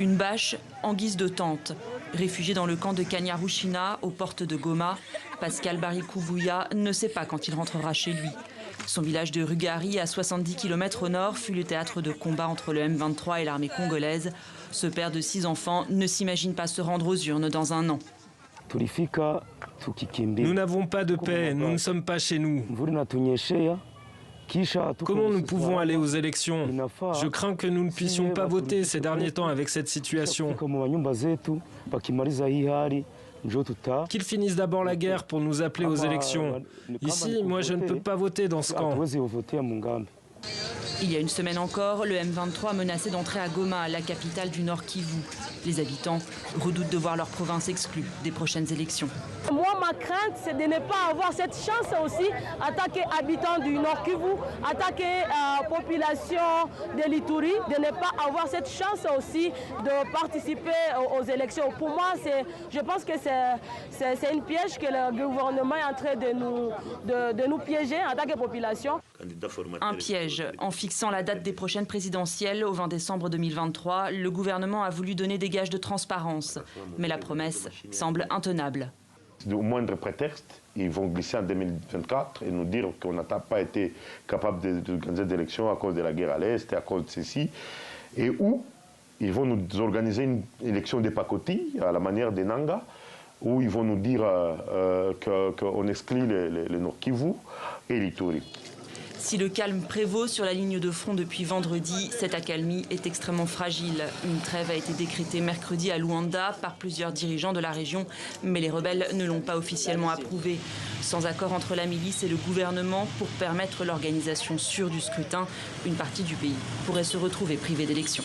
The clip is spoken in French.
Une bâche en guise de tente. Réfugié dans le camp de Kanyarushina, aux portes de Goma, Pascal Barikoubuya ne sait pas quand il rentrera chez lui. Son village de Rugari, à 70 km au nord, fut le théâtre de combats entre le M23 et l'armée congolaise. Ce père de 6 enfants ne s'imagine pas se rendre aux urnes dans un an. Nous n'avons pas de paix, nous ne sommes pas chez nous. Comment nous pouvons aller aux élections? Je crains que nous ne puissions pas voter ces derniers temps avec cette situation. Qu'ils finissent d'abord la guerre pour nous appeler aux élections. Ici, moi, je ne peux pas voter dans ce camp. Il y a une semaine encore, le M23 menaçait d'entrer à Goma, la capitale du Nord Kivu. Les habitants redoutent de voir leur province exclue des prochaines élections. Moi, ma crainte, c'est de ne pas avoir cette chance aussi, attaquer habitants du Nord Kivu, attaquer population de l'Ituri, de ne pas avoir cette chance aussi de participer aux élections. Pour moi, je pense que c'est une piège que le gouvernement est en train de nous piéger en tant que population. Un piège. En fixant la date des prochaines présidentielles au 20 décembre 2023, le gouvernement a voulu donner des gages de transparence. Mais la promesse semble intenable. Au moindre prétexte, ils vont glisser en 2024 et nous dire qu'on n'a pas été capable d'organiser des élections à cause de la guerre à l'Est et à cause de ceci. Et où ils vont nous organiser une élection des pacotis à la manière des Nanga, où ils vont nous dire qu'on exclut le Nord Kivu et l'Ituri. Si le calme prévaut sur la ligne de front depuis vendredi, cette accalmie est extrêmement fragile. Une trêve a été décrétée mercredi à Luanda par plusieurs dirigeants de la région, mais les rebelles ne l'ont pas officiellement approuvée. Sans accord entre la milice et le gouvernement pour permettre l'organisation sûre du scrutin, une partie du pays pourrait se retrouver privée d'élections.